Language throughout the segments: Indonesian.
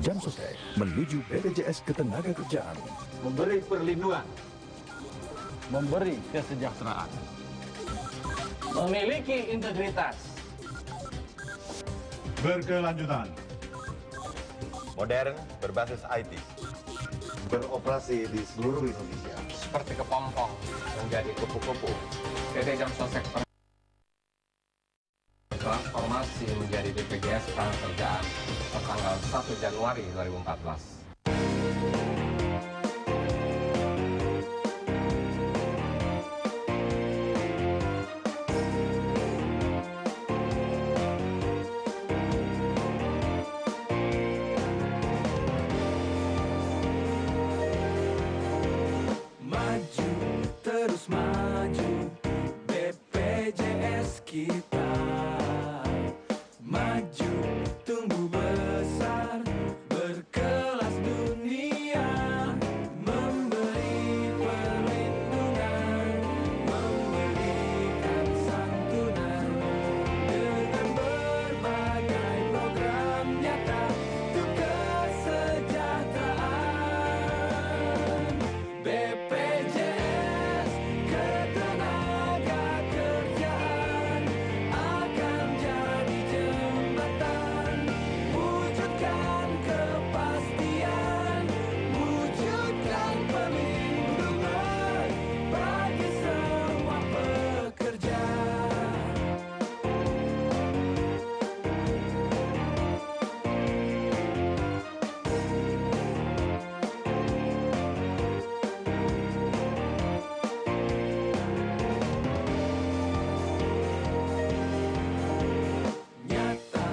Jam Sostek menuju BPJS Ketenagakerjaan. Memberi perlindungan, memberi kesejahteraan, memiliki integritas, berkelanjutan, modern berbasis IT, beroperasi di seluruh Indonesia. Seperti kepompong menjadi kupu-kupu. PT Jam Sostek transformasi menjadi BPJS Ketenagakerjaan tanggal 1 Januari 2014. Maju, terus maju, BPJS kita. Maju, tumbuh besar, berkelas dunia, memberi perlindungan, memberikan santunan, dengan berbagai program nyata untuk kesejahteraan. BPJS Ketenagakerjaan akan jadi jembatan, wujudkan kepastian, wujudkan perlindungan bagi semua pekerja. Nyata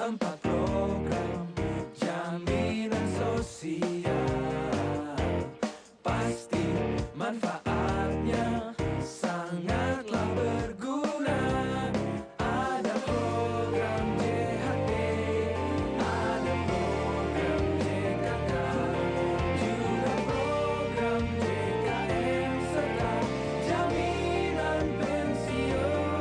4 program jaminan sosial, pasti manfaatnya sangatlah berguna. Ada program JHT, ada program JKK, juga program JKM serta jaminan pensiun.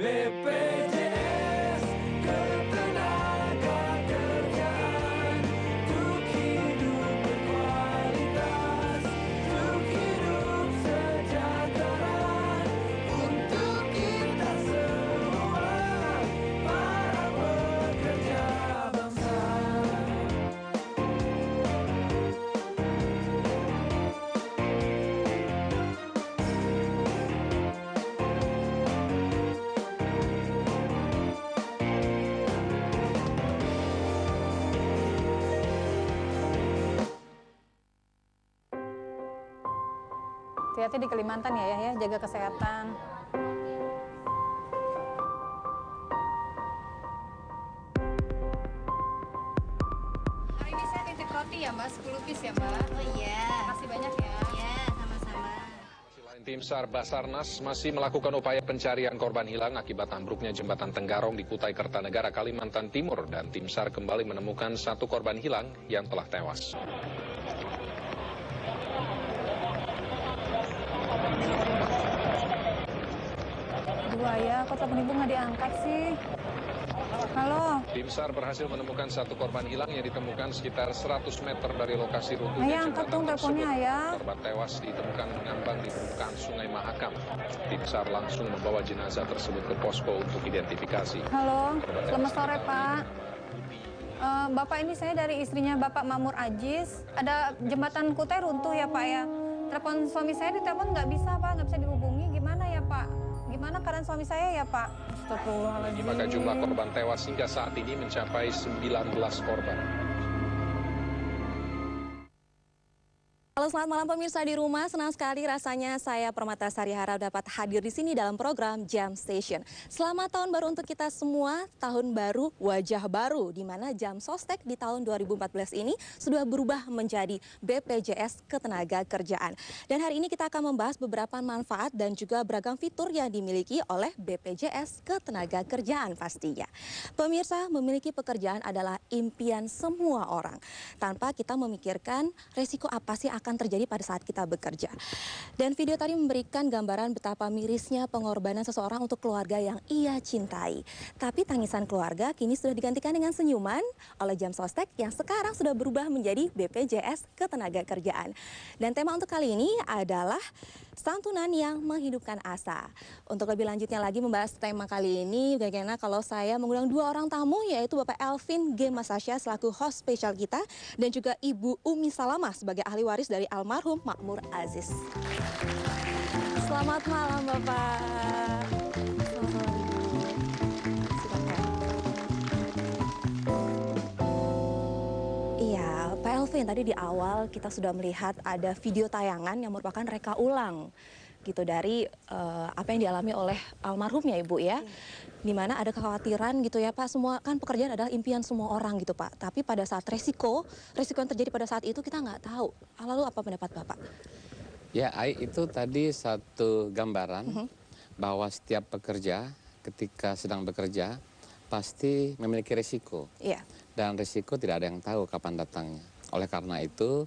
BPJS Ketenagakerjaan untuk hidup berkualitas, untuk hidup sejahtera, untuk kita semua para pekerja bangsa. Hati-hati di Kalimantan ya, jaga kesehatan. Hari ini saya titip roti ya Mbak, 10 piece ya Mbak. Oh iya. Makasih banyak ya. Iya, sama-sama. Selain tim SAR Basarnas masih melakukan upaya pencarian korban hilang akibat ambruknya jembatan Tenggarong di Kutai Kertanegara, Kalimantan Timur, dan tim SAR kembali menemukan satu korban hilang yang telah tewas. Aduh ayah, kok telepon ibu nggak diangkat sih? Halo, Tim SAR berhasil menemukan satu korban hilang yang ditemukan sekitar 100 meter dari lokasi runtuhnya ayah angkat dong teleponnya ayah. Korban tewas ditemukan mengambang di permukaan Sungai Mahakam. Tim SAR langsung membawa jenazah tersebut ke posko untuk identifikasi. Halo, selamat sore Pak. Bapak ini saya dari istrinya Bapak Mamur Ajis. Ada jembatan Kutai runtuh ya Pak ya. Telepon suami saya ditelepon nggak bisa Pak, nggak bisa dihubungi. Gimana ya Pak? Gimana keadaan suami saya ya Pak? Astagfirullahaladzim. Maka jumlah korban tewas hingga saat ini mencapai 19 korban. Halo, selamat malam pemirsa di rumah. Senang sekali rasanya saya Permatasari harap dapat hadir di sini dalam program Jam Station. Selamat tahun baru untuk kita semua, tahun baru, wajah baru, di mana Jam Sostek di tahun 2014 ini sudah berubah menjadi BPJS Ketenagakerjaan. Dan hari ini kita akan membahas beberapa manfaat dan juga beragam fitur yang dimiliki oleh BPJS Ketenagakerjaan pastinya. Pemirsa, memiliki pekerjaan adalah impian semua orang. Tanpa kita memikirkan resiko apa sih akan akan terjadi pada saat kita bekerja. Dan video tadi memberikan gambaran betapa mirisnya pengorbanan seseorang untuk keluarga yang ia cintai. Tapi tangisan keluarga kini sudah digantikan dengan senyuman oleh Jam Sostek yang sekarang sudah berubah menjadi BPJS Ketenagakerjaan. Dan tema untuk kali ini adalah santunan yang menghidupkan asa. Untuk lebih lanjutnya lagi membahas tema kali ini, bagaimana kalau saya mengundang dua orang tamu, yaitu Bapak Elvin G. Masasya selaku host spesial kita, dan juga Ibu Umi Salamah sebagai ahli waris dari almarhum Makmur Aziz. Selamat malam Bapak. Selamat malam Ibu. Silakan. Iya, Pak Elvin, tadi di awal kita sudah melihat ada video tayangan yang merupakan reka ulang gitu dari apa yang dialami oleh almarhumnya Ibu ya. Di mana ada kekhawatiran gitu ya Pak, semua kan pekerjaan adalah impian semua orang gitu Pak. Tapi pada saat resiko yang terjadi pada saat itu kita nggak tahu. Lalu apa pendapat Bapak? Ya, itu tadi satu gambaran bahwa setiap pekerja ketika sedang bekerja pasti memiliki risiko. Iya. Dan risiko tidak ada yang tahu kapan datangnya. Oleh karena itu,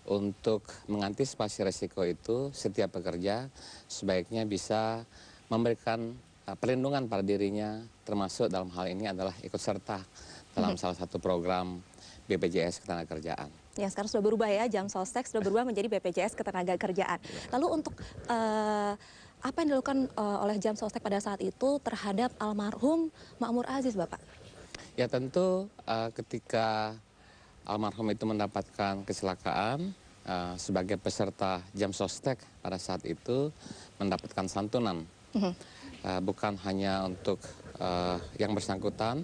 untuk mengantisipasi risiko itu, setiap pekerja sebaiknya bisa memberikan perlindungan pada dirinya, termasuk dalam hal ini adalah ikut serta dalam salah satu program BPJS Ketenagakerjaan. Ya, sekarang sudah berubah ya, Jam Sostek sudah berubah menjadi BPJS Ketenagakerjaan. Lalu untuk apa yang dilakukan oleh Jam Sostek pada saat itu terhadap almarhum Makmur Aziz, Bapak? Ya tentu ketika almarhum itu mendapatkan kecelakaan, sebagai peserta Jam Sostek pada saat itu mendapatkan santunan. Bukan hanya untuk yang bersangkutan,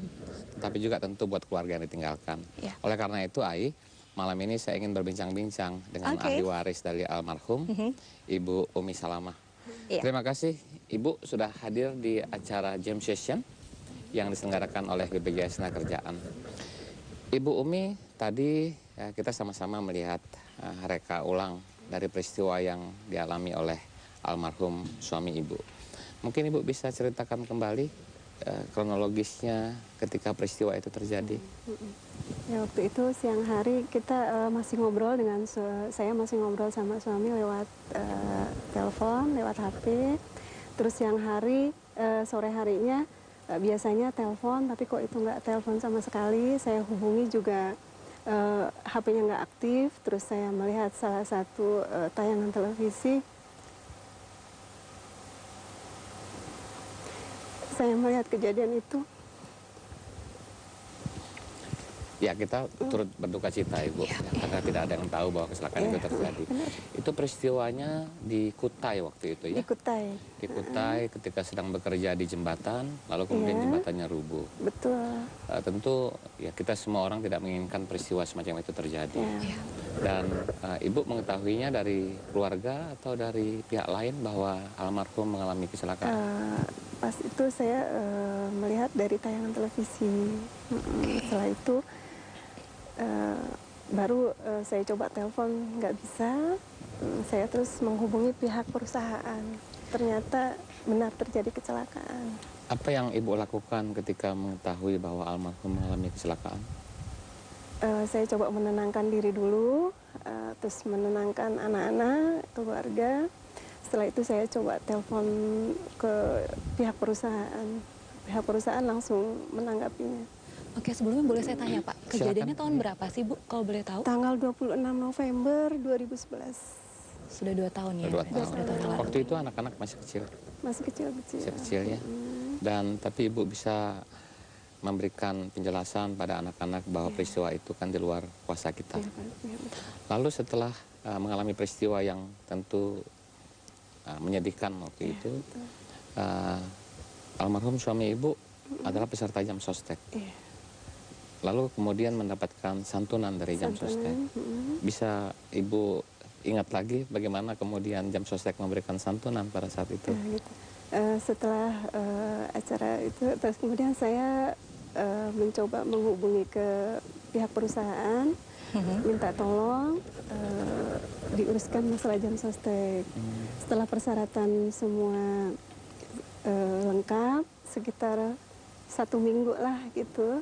tetapi juga tentu buat keluarga yang ditinggalkan. Yeah. Oleh karena itu, malam ini saya ingin berbincang-bincang dengan ahli waris dari almarhum, Ibu Umi Salamah. Yeah. Terima kasih Ibu sudah hadir di acara Jam Session yang diselenggarakan oleh BPJS Ketenagakerjaan. Ibu Umi, tadi kita sama-sama melihat reka ulang dari peristiwa yang dialami oleh almarhum suami Ibu. Mungkin Ibu bisa ceritakan kembali kronologisnya ketika peristiwa itu terjadi. Ya, waktu itu siang hari kita masih ngobrol dengan saya masih ngobrol sama suami lewat telepon, lewat HP. Terus siang hari, sore harinya biasanya telepon, tapi kok itu nggak telepon sama sekali. Saya hubungi juga HP-nya nggak aktif. Terus saya melihat salah satu tayangan televisi. Saya melihat kejadian itu. Ya, kita turut berduka cita Ibu, karena tidak ada yang tahu bahwa kecelakaan itu terjadi. Itu peristiwanya di Kutai waktu itu ya? Di Kutai. Di Kutai ketika sedang bekerja di jembatan, lalu kemudian jembatannya rubuh. Betul. Tentu ya kita semua orang tidak menginginkan peristiwa semacam itu terjadi. Dan Ibu mengetahuinya dari keluarga atau dari pihak lain bahwa almarhum mengalami kecelakaan? Pas itu saya melihat dari tayangan televisi. Setelah itu baru saya coba telepon, nggak bisa. Saya terus menghubungi pihak perusahaan. Ternyata benar terjadi kecelakaan. Apa yang Ibu lakukan ketika mengetahui bahwa almarhum mengalami kecelakaan? Saya coba menenangkan diri dulu, terus menenangkan anak-anak, keluarga. Setelah itu saya coba telepon ke pihak perusahaan. Pihak perusahaan langsung menanggapinya. Oke, sebelumnya boleh saya tanya Pak, kejadiannya tahun berapa sih Bu, kalau boleh tahu? Tanggal 26 November 2011. Sudah 2 tahun ya? 2 tahun. Waktu itu anak-anak masih kecil? Masih kecil-kecil. Masih kecil ya. Dan tapi Ibu bisa memberikan penjelasan pada anak-anak bahwa peristiwa itu kan di luar kuasa kita. Lalu setelah mengalami peristiwa yang tentu menyedihkan waktu itu, almarhum suami Ibu adalah peserta Jam Sostek. Lalu kemudian mendapatkan santunan dari Jam Sostek. Bisa Ibu ingat lagi bagaimana kemudian Jam Sostek memberikan santunan pada saat itu? Setelah acara itu, terus kemudian saya mencoba menghubungi ke pihak perusahaan, minta tolong diuruskan masalah Jam Sostek. Setelah persyaratan semua lengkap, sekitar 1 minggu lah gitu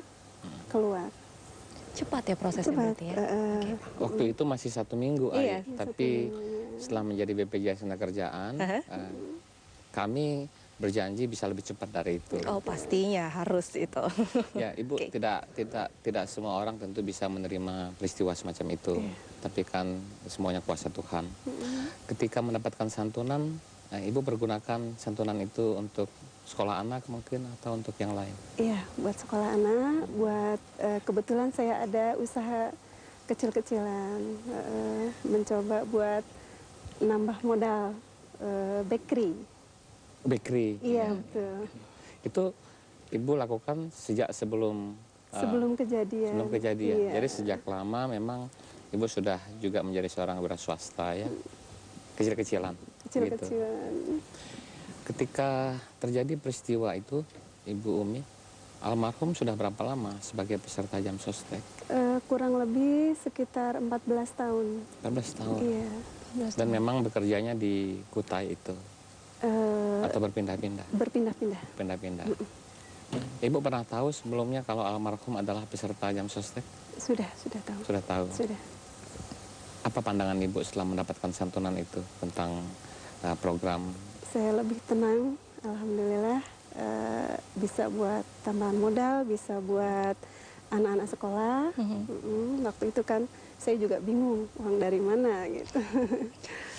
keluar. Cepat ya prosesnya Cepat. berarti ya. Waktu itu masih 1 minggu, Iya, Ai. Tapi setelah menjadi BPJS Tenagakerjaan, kami berjanji bisa lebih cepat dari itu. Oh pastinya harus itu. Ya, Ibu, tidak semua orang tentu bisa menerima peristiwa semacam itu. Tapi kan semuanya kuasa Tuhan. Ketika mendapatkan santunan, Ibu pergunakan santunan itu untuk sekolah anak mungkin atau untuk yang lain? Iya, buat sekolah anak, buat kebetulan saya ada usaha kecil-kecilan, mencoba buat nambah modal bakery. Bakery? Iya, betul. Itu Ibu lakukan sejak sebelum kejadian. Sebelum kejadian. Iya. Jadi sejak lama memang Ibu sudah juga menjadi seorang wira swasta ya, kecil-kecilan. Kecil-kecilan. Gitu. Ketika terjadi peristiwa itu, Ibu Umi, almarhum sudah berapa lama sebagai peserta jam sostek? Kurang lebih sekitar 14 tahun. 14 tahun? Iya. Dan memang bekerjanya di Kutai itu? Atau berpindah-pindah? Berpindah-pindah. Pindah-pindah. Ibu pernah tahu sebelumnya kalau almarhum adalah peserta jam sostek? Sudah tahu. Sudah tahu? Sudah. Apa pandangan Ibu setelah mendapatkan santunan itu tentang program? Saya lebih tenang, alhamdulillah. Bisa buat tambahan modal, bisa buat anak-anak sekolah. Waktu itu kan saya juga bingung uang dari mana gitu.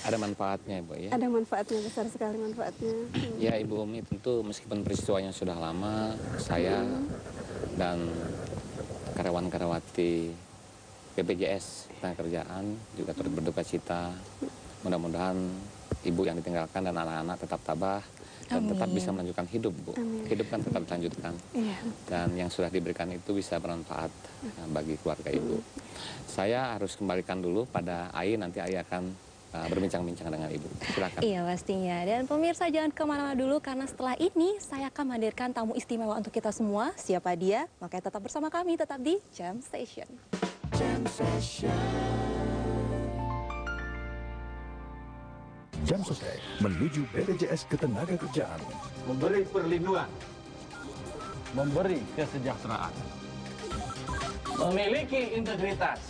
Ada manfaatnya, Ibu ya? Ada manfaatnya, besar sekali manfaatnya. Ya, Ibu Umi, tentu meskipun peristiwanya sudah lama, saya dan karyawan-karyawati BPJS Tenagakerjaan juga turut berduka cita. Mudah-mudahan Ibu yang ditinggalkan dan anak-anak tetap tabah dan tetap bisa melanjutkan hidup, Bu. Hidup kan tetap dilanjutkan. Iya. Dan yang sudah diberikan itu bisa bermanfaat bagi keluarga Ibu. Saya harus kembalikan dulu pada Ai, nanti Ai akan berbincang-bincang dengan Ibu. Silakan. Iya pastinya. Dan pemirsa jangan kemana-mana dulu karena setelah ini saya akan menghadirkan tamu istimewa untuk kita semua. Siapa dia? Makanya tetap bersama kami, tetap di Jam Station. Jam Session. Jam sostek menuju BPJS Ketenagakerjaan. Memberi perlindungan. Memberi kesejahteraan. Memiliki integritas.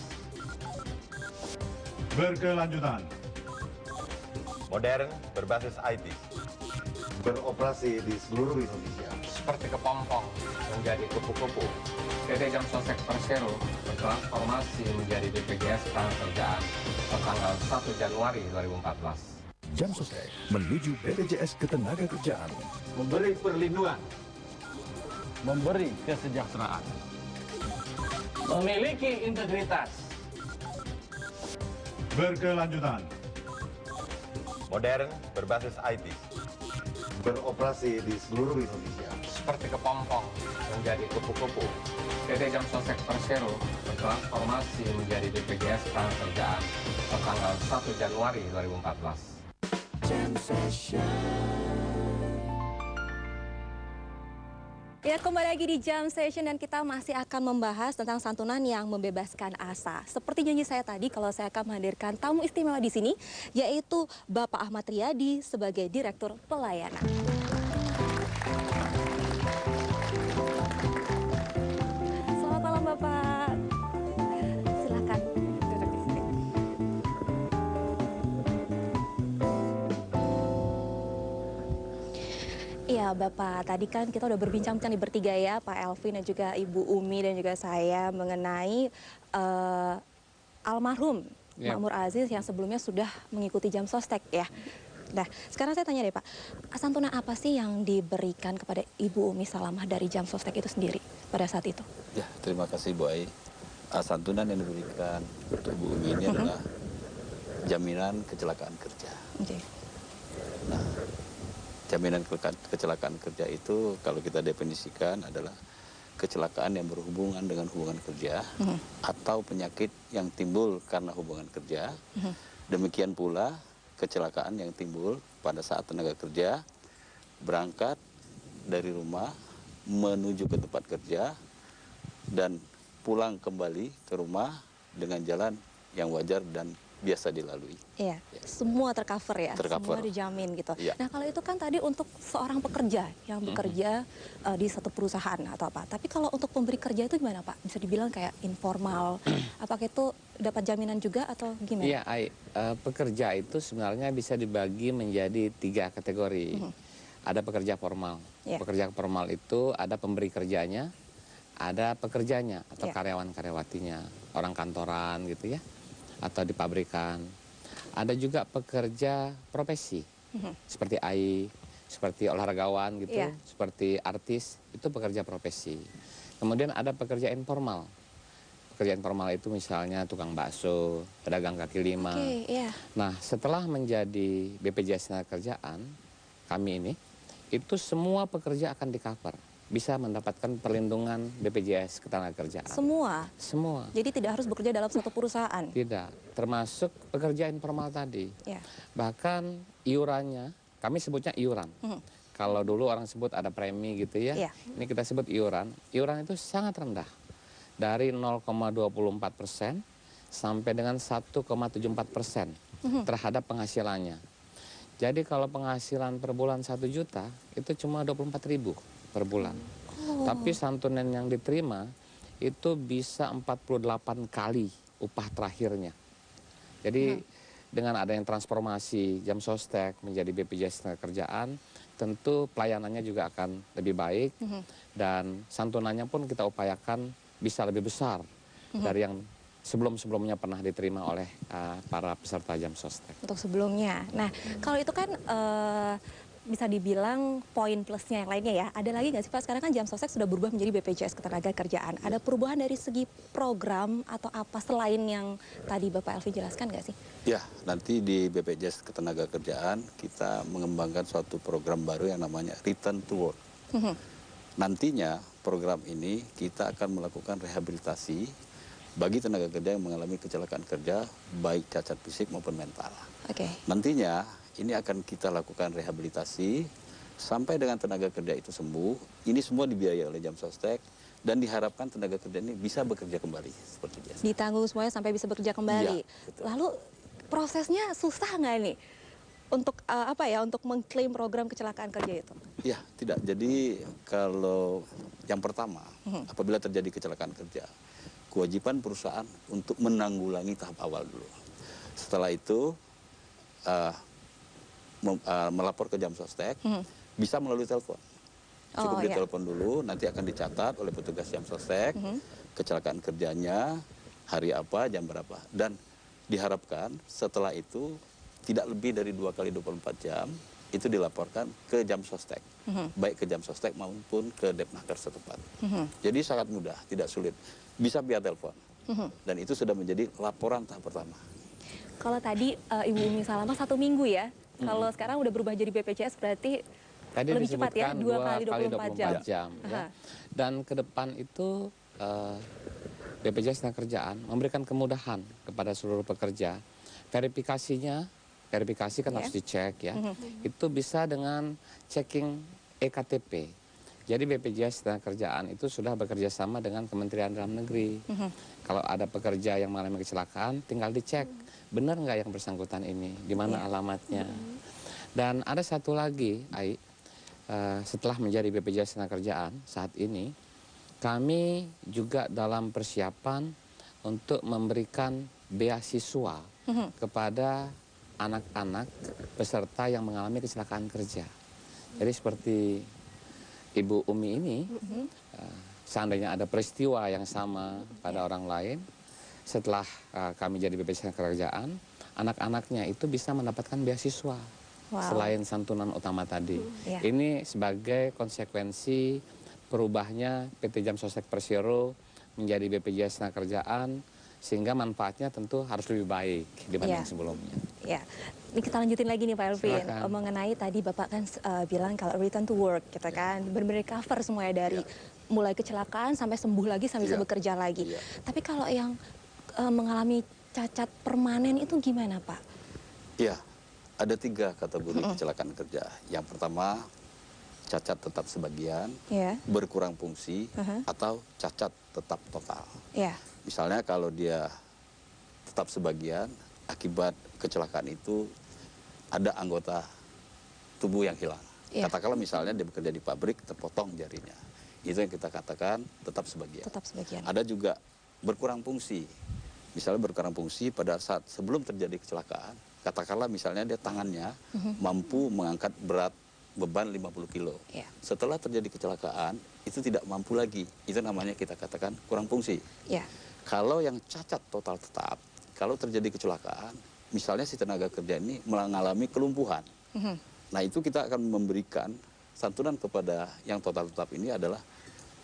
Berkelanjutan. Modern, berbasis IT. Beroperasi di seluruh Indonesia. Seperti kepompong menjadi kupu-kupu, PT Jam Sostek Persero bertransformasi menjadi BPJS Tenagakerjaan tanggal 1 Januari 2014. Jam sostek menuju BPJS Ketenagakerjaan. Memberi perlindungan. Memberi kesejahteraan. Memiliki integritas. Berkelanjutan. Modern, berbasis IT. Beroperasi di seluruh Indonesia. Seperti kepompong menjadi kupu-kupu, PT Jam Sostek Persero bertransformasi menjadi BPJS Tenagakerjaan tanggal 1 Januari 2014. Jam Session. Ya, kembali lagi di Jam Session dan kita masih akan membahas tentang santunan yang membebaskan asa. Seperti janji saya tadi, kalau saya akan menghadirkan tamu istimewa di sini, yaitu Bapak Ahmad Riyadi sebagai Direktur Pelayanan. Selamat malam, Bapak. Silakan duduk di sini. Iya Bapak, tadi kan kita udah berbincang-bincang di bertiga ya, Pak Elvin dan juga Ibu Umi dan juga saya mengenai almarhum Makmur Aziz yang sebelumnya sudah mengikuti jam sostek ya. Nah, sekarang saya tanya deh Pak, santunan apa sih yang diberikan kepada Ibu Umi Salamah dari jam sostek itu sendiri pada saat itu? Ya, terima kasih Bu Ai. Santunan yang diberikan untuk Bu Umi ini adalah jaminan kecelakaan kerja. Okay. Nah, jaminan kecelakaan kerja itu kalau kita definisikan adalah kecelakaan yang berhubungan dengan hubungan kerja atau penyakit yang timbul karena hubungan kerja. Demikian pula kecelakaan yang timbul pada saat tenaga kerja berangkat dari rumah menuju ke tempat kerja dan pulang kembali ke rumah dengan jalan yang wajar dan biasa dilalui. Iya, semua tercover ya, Tercover. semua dijamin gitu. Iya. Nah kalau itu kan tadi untuk seorang pekerja yang bekerja di satu perusahaan atau apa. Tapi kalau untuk pemberi kerja itu gimana Pak? Bisa dibilang kayak informal, apakah itu dapat jaminan juga atau gimana? Iya, pekerja itu sebenarnya bisa dibagi menjadi 3 kategori. Ada pekerja formal. Iya. Pekerja formal itu ada pemberi kerjanya, ada pekerjanya atau Iya. karyawan-karyawatinya, orang kantoran gitu ya, atau di pabrikan. Ada juga pekerja profesi, seperti AI, seperti olahragawan gitu, Iya. seperti artis, itu pekerja profesi. Kemudian ada pekerja informal. Pekerja informal itu misalnya tukang bakso, pedagang kaki lima. Oke, iya. Nah, setelah menjadi BPJS Ketenagakerjaan, kami ini, itu semua pekerja akan di-cover. Bisa mendapatkan perlindungan BPJS Ketenagakerjaan. Semua? Semua. Jadi tidak harus bekerja dalam satu perusahaan? Tidak, termasuk pekerja informal tadi. Ya. Bahkan iurannya, kami sebutnya iuran. Kalau dulu orang sebut ada premi gitu ya, Iya. ini kita sebut iuran. Iuran itu sangat rendah. Dari 0,24% sampai dengan 1,74% terhadap penghasilannya. Jadi kalau penghasilan per bulan 1 juta, itu cuma 24.000 per bulan. Tapi santunan yang diterima itu bisa 48 kali upah terakhirnya. Jadi dengan adanya transformasi Jam Sostek menjadi BPJS Ketenagakerjaan, tentu pelayanannya juga akan lebih baik dan santunannya pun kita upayakan bisa lebih besar dari yang sebelum-sebelumnya pernah diterima oleh para peserta Jam Sostek. Untuk sebelumnya. Nah, kalau itu kan bisa dibilang poin plusnya yang lainnya ya. Ada lagi nggak sih Pak? Sekarang kan Jam Sostek sudah berubah menjadi BPJS Ketenagakerjaan. Ada perubahan dari segi program atau apa selain yang tadi Bapak Elvi jelaskan nggak sih? Ya, nanti di BPJS Ketenagakerjaan kita mengembangkan suatu program baru yang namanya Return to Work. Nantinya program ini kita akan melakukan rehabilitasi bagi tenaga kerja yang mengalami kecelakaan kerja, baik cacat fisik maupun mental. Oke. Nantinya ini akan kita lakukan rehabilitasi sampai dengan tenaga kerja itu sembuh. Ini semua dibiayai oleh Jam Sostek dan diharapkan tenaga kerja ini bisa bekerja kembali seperti biasa. Ditanggung semuanya sampai bisa bekerja kembali. Iya, betul. Lalu prosesnya susah nggak nih untuk untuk mengklaim program kecelakaan kerja itu? Ya, tidak. Jadi kalau yang pertama, apabila terjadi kecelakaan kerja, kewajiban perusahaan untuk menanggulangi tahap awal dulu. Setelah itu melapor ke Jam Sostek, bisa melalui telepon. Cukup ditelepon dulu, nanti akan dicatat oleh petugas Jam Sostek, kecelakaan kerjanya, hari apa, jam berapa. Dan diharapkan setelah itu tidak lebih dari 2 kali 24 jam, itu dilaporkan ke Jam Sostek. Baik ke Jam Sostek maupun ke Depnaker setempat. Jadi sangat mudah, tidak sulit. Bisa via telepon. Dan itu sudah menjadi laporan tahap pertama. Kalau tadi Ibu Umi Salamah 1 minggu ya. Kalau sekarang udah berubah jadi BPJS berarti Tadi lebih cepat ya, 2 kali 24 jam. Ya. Dan ke depan itu BPJS Ketenagakerjaan memberikan kemudahan kepada seluruh pekerja. Verifikasi kan harus dicek ya. Itu bisa dengan checking EKTP. Jadi BPJS Ketenagakerjaan itu sudah bekerja sama dengan Kementerian Dalam Negeri. Kalau ada pekerja yang mengalami kecelakaan, tinggal dicek benar nggak yang bersangkutan ini, di mana alamatnya. Dan ada satu lagi, Ai, setelah menjadi BPJS Ketenagakerjaan saat ini, kami juga dalam persiapan untuk memberikan beasiswa kepada anak-anak peserta yang mengalami kecelakaan kerja. Jadi seperti Ibu Umi ini, seandainya ada peristiwa yang sama pada orang lain, setelah kami jadi BPJS Ketenagakerjaan, anak-anaknya itu bisa mendapatkan beasiswa selain santunan utama tadi. Ini sebagai konsekuensi perubahnya PT Jam Sostek Persero menjadi BPJS Ketenagakerjaan, sehingga manfaatnya tentu harus lebih baik dibanding sebelumnya. Ya, ini kita lanjutin lagi nih Pak Elvin. Silakan. Mengenai tadi Bapak kan bilang kalau return to work, kita kan benar-benar cover semuanya dari mulai kecelakaan sampai sembuh lagi sampai bisa bekerja lagi. Tapi kalau yang mengalami cacat permanen itu gimana Pak? Iya, ada 3 kategori kecelakaan kerja. Yang pertama, cacat tetap sebagian, berkurang fungsi, atau cacat tetap total. Misalnya kalau dia tetap sebagian, akibat kecelakaan itu ada anggota tubuh yang hilang. Iya. Katakanlah misalnya dia bekerja di pabrik, terpotong jarinya. Itu yang kita katakan tetap sebagian. Tetap sebagian. Ada juga berkurang fungsi. Misalnya berkurang fungsi pada saat sebelum terjadi kecelakaan. Katakanlah misalnya dia tangannya mampu mengangkat berat beban 50 kilo. Iya. Setelah terjadi kecelakaan, itu tidak mampu lagi. Itu namanya kita katakan kurang fungsi. Ya. Kalau yang cacat total tetap, kalau terjadi kecelakaan, misalnya si tenaga kerja ini mengalami kelumpuhan. Nah itu kita akan memberikan santunan kepada yang total tetap ini adalah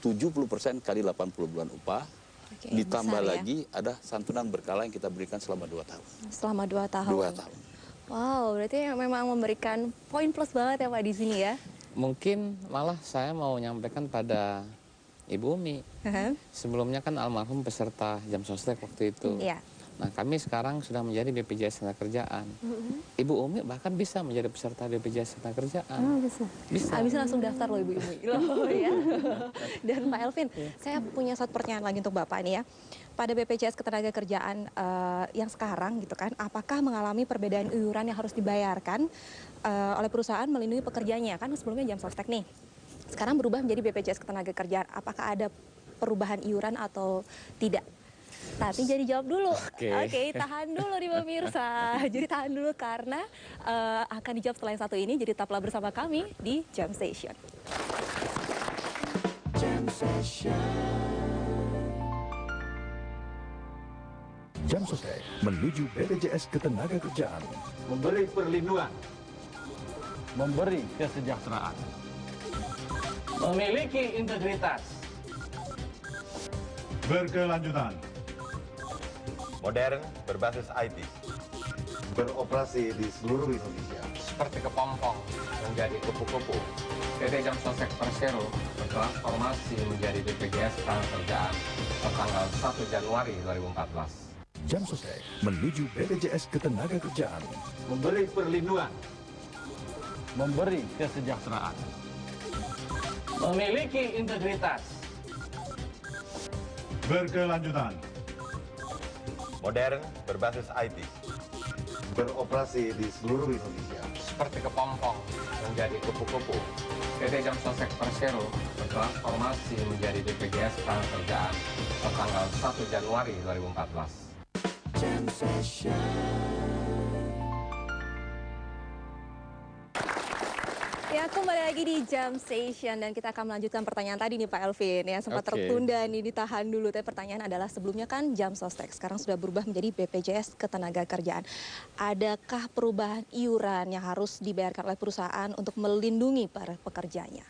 70% kali 80 bulan upah. Oke, ditambah besar ya. lagi ada santunan berkala yang kita berikan selama 2 tahun. Selama 2 tahun. 2 tahun. Wow, berarti memang memberikan poin plus banget ya Pak di sini ya. Mungkin malah saya mau menyampaikan pada Ibu Umi. Sebelumnya kan almarhum peserta Jam Sostek waktu itu. Iya. Nah kami sekarang sudah menjadi BPJS Ketenagakerjaan. Ibu Umi bahkan bisa menjadi peserta BPJS Ketenagakerjaan. Oh, bisa. Bisa. Habis langsung daftar loh Ibu Umi. Loh ya. Dan Pak Elvin, saya punya satu pertanyaan lagi untuk Bapak nih ya. Pada BPJS Ketenagakerjaan yang sekarang gitu kan, apakah mengalami perbedaan iuran yang harus dibayarkan oleh perusahaan melindungi pekerjanya? Kan sebelumnya Jam Sostek nih. Sekarang berubah menjadi BPJS Ketenagakerjaan. Apakah ada perubahan iuran atau tidak? Nanti jadi jawab dulu. Oke, tahan dulu nih pemirsa. Jadi tahan dulu karena akan dijawab setelah yang satu ini. Jadi tetaplah bersama kami di Jam Station. Jam Session. Jam Sostek menuju BPJS Ketenagakerjaan. Memberi perlindungan. Memberi kesejahteraan. Memiliki integritas. Berkelanjutan. Modern, berbasis IT. Beroperasi di seluruh Indonesia. Seperti kepompong menjadi kupu-kupu. PT Jam Sostek Persero bertransformasi menjadi BPJS Ketenagakerjaan tertanggal 1 Januari 2014. Jam Sostek menuju BPJS Ketenagakerjaan. Memberi perlindungan. Memberi kesejahteraan. Memiliki integritas. Berkelanjutan. Modern, berbasis IT. Beroperasi di seluruh Indonesia. Seperti kepompong menjadi kupu-kupu. PT Jam Sostek Persero bertransformasi menjadi BPJS Ketenagakerjaan tertanggal 1 Januari 2014. Jam Session. Ya, kembali lagi di Jam Station dan kita akan melanjutkan pertanyaan tadi nih Pak Elvin ya, sempat Oke. tertunda nih, ditahan dulu. Tapi pertanyaan adalah sebelumnya kan Jam Sostek, sekarang sudah berubah menjadi BPJS Ketenagakerjaan. Adakah perubahan iuran yang harus dibayarkan oleh perusahaan untuk melindungi para pekerjanya?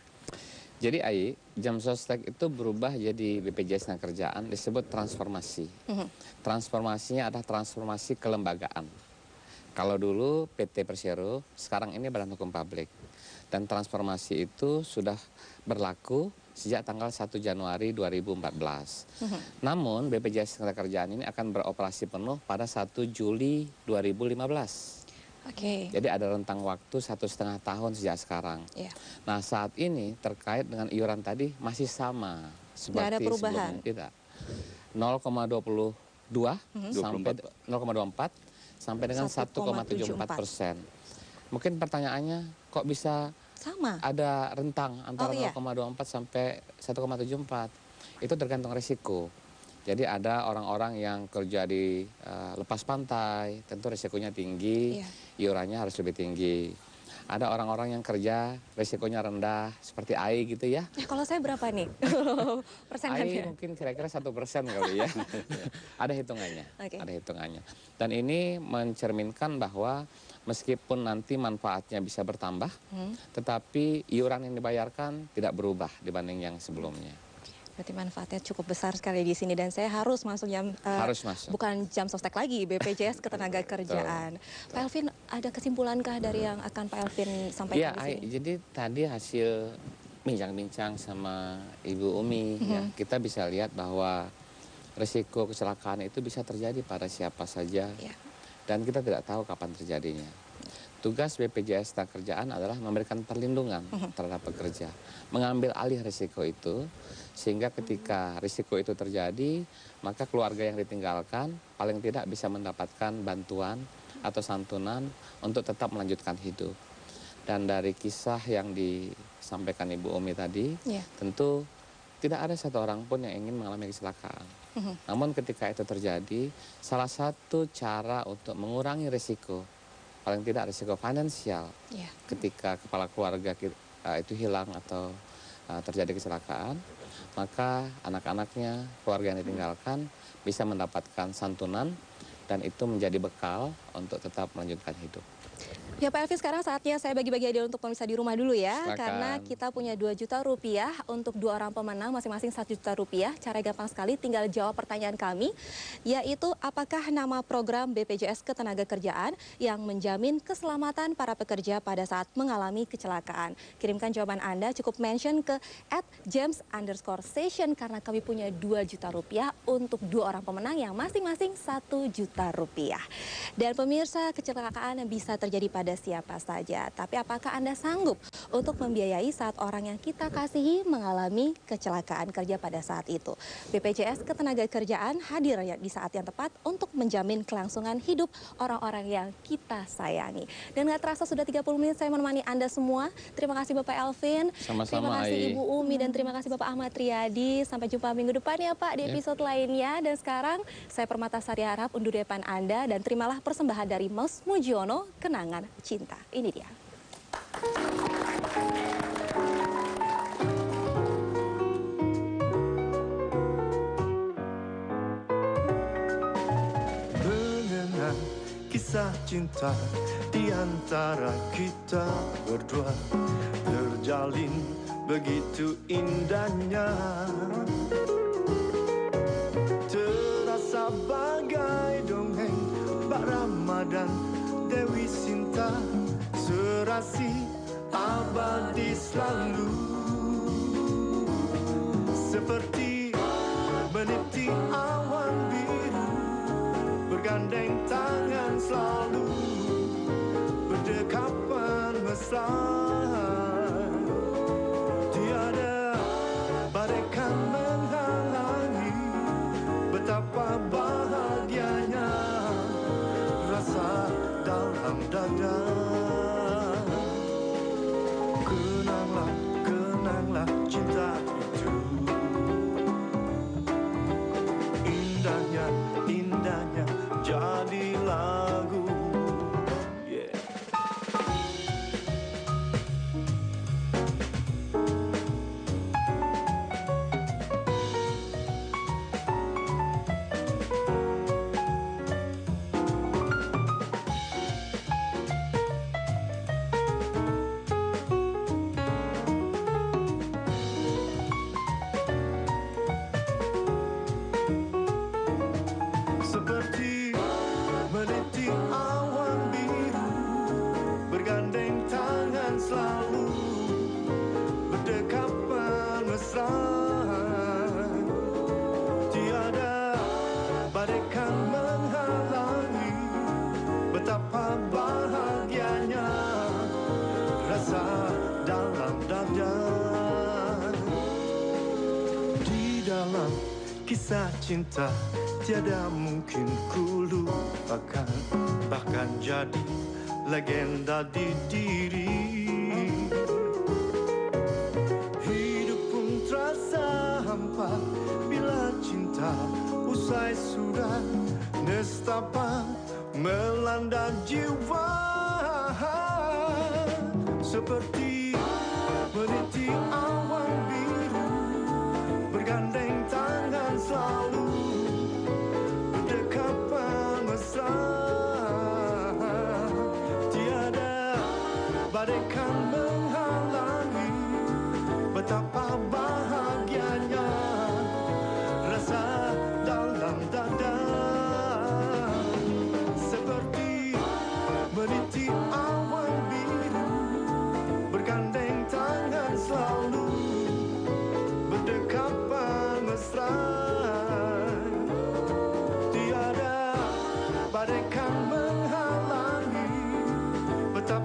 Jadi Ai, Jam Sostek itu berubah jadi BPJS Ketenagakerjaan disebut transformasi. Transformasinya adalah transformasi kelembagaan. Kalau dulu PT Persero, sekarang ini Badan Hukum Publik. Dan transformasi itu sudah berlaku sejak tanggal 1 Januari 2014. Namun BPJS Ketenagakerjaan ini akan beroperasi penuh pada 1 Juli 2015. Oke. Jadi ada rentang waktu 1,5 tahun sejak sekarang. Iya. Nah saat ini terkait dengan iuran tadi masih sama seperti ada perubahan? sebelumnya. Tidak. 0,22 sampai 0,24 sampai dengan 1,74%. Mungkin pertanyaannya kok bisa sama ada rentang antara iya. 0,24 sampai 1,74? Itu tergantung risiko. Jadi ada orang-orang yang kerja di lepas pantai, tentu risikonya tinggi, iurannya harus lebih tinggi. Ada orang-orang yang kerja risikonya rendah, seperti AI gitu ya. Kalau saya berapa nih AI persenannya? mungkin kira-kira 1% kali ya. Ada hitungannya, ada hitungannya. Dan ini mencerminkan bahwa meskipun nanti manfaatnya bisa bertambah, tetapi iuran yang dibayarkan tidak berubah dibanding yang sebelumnya. Berarti manfaatnya cukup besar sekali di sini dan saya harus masuk jam Harus masuk. bukan Jam Sostek lagi, BPJS Ketenagakerjaan. Pak Elvin, ada kesimpulankah dari yang akan Pak Elvin sampaikan Iya, di sini? jadi tadi hasil bincang-bincang sama Ibu Umi, ya, kita bisa lihat bahwa risiko kecelakaan itu bisa terjadi pada siapa saja, dan kita tidak tahu kapan terjadinya. tugas BPJS Tenagakerjaan adalah memberikan perlindungan terhadap pekerja, mengambil alih risiko itu, sehingga ketika risiko itu terjadi, maka keluarga yang ditinggalkan paling tidak bisa mendapatkan bantuan atau santunan untuk tetap melanjutkan hidup. Dan dari kisah yang disampaikan Ibu Umi tadi, tentu tidak ada satu orang pun yang ingin mengalami kecelakaan. Namun ketika itu terjadi, salah satu cara untuk mengurangi risiko, paling tidak risiko finansial, ketika kepala keluarga itu hilang atau terjadi kecelakaan, maka anak-anaknya, keluarga yang ditinggalkan bisa mendapatkan santunan dan itu menjadi bekal untuk tetap melanjutkan hidup. Ya Pak Elvi, sekarang saatnya saya bagi-bagi hadiah untuk pemirsa di rumah dulu ya. Silakan. Karena kita punya 2 juta rupiah untuk 2 orang pemenang, masing-masing 1 juta rupiah. Cara gampang sekali, tinggal jawab pertanyaan kami, yaitu apakah nama program BPJS Ketenagakerjaan yang menjamin keselamatan para pekerja pada saat mengalami kecelakaan. Kirimkan jawaban Anda, cukup mention ke @james_station karena kami punya 2 juta rupiah untuk 2 orang pemenang yang masing-masing 1 juta rupiah. Dan pemirsa, kecelakaan bisa terjadi pada siapa saja. Tapi apakah Anda sanggup untuk membiayai saat orang yang kita kasihi mengalami kecelakaan kerja pada saat itu? BPJS Ketenagakerjaan hadir di saat yang tepat untuk menjamin kelangsungan hidup orang-orang yang kita sayangi. Dan gak terasa sudah 30 menit saya menemani Anda semua. Terima kasih Bapak Elvin. Sama-sama, terima kasih Ai. Ibu Umi dan terima kasih Bapak Ahmad Riyadi. Sampai jumpa minggu depan ya Pak di episode lainnya. Dan sekarang saya Permatasari harap undur depan Anda dan terimalah persembahan dari Mas Mujiono, Kenangan Cinta. Ini dia. Mengenang kisah cinta di antara kita berdua, terjalin begitu indahnya, terasa bagai dongeng Mbak Ramadan Dewi Sinta, serasi abadi selalu, seperti meniti awan biru, bergandeng tangan selalu, berdekapan mesra, tiada bagaikan menghalangi, betapa bahagianya rasa dalam dada. Kenanglah, kenanglah cinta itu, indahnya, indahnya jadi lagu. Yeah. Seperti meniti awan biru, bergandeng tangan selalu, berdekapan mesra, tiada bagaikan menghalangi, betapa bahagianya rasa dalam dada. Di dalam kisah cinta tiada mungkin ku lupakan, bahkan jadi legenda di diri. Hidup pun terasa hampa bila cinta usai sudah, nestapa melanda jiwa, seperti meniti awan biru, bergandeng tangan selalu, berdekapan mesra, tiada bagaikan menghalangi, betapa bahagianya rasa dalam dada, seperti meniti awan biru, bergandeng tangan selalu, berdekapan mesra, tiada bagaikan menghalangi, betapa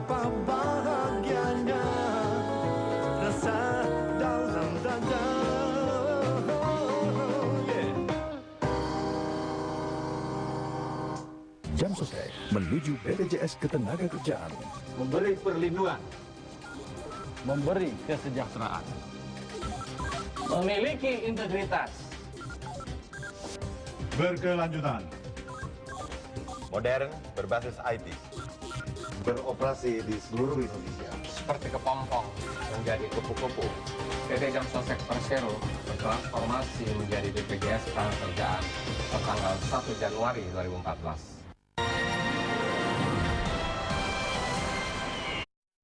sukses menuju BPJS Ketenagakerjaan. Memberi perlindungan. Memberi kesejahteraan. Memiliki integritas. Berkelanjutan. Modern, berbasis IT. Beroperasi di seluruh Indonesia. Seperti kepompong menjadi kupu-kupu. PT Jam Sostek Persero bertransformasi menjadi BPJS Ketenagakerjaan pada tanggal 1 Januari 2014.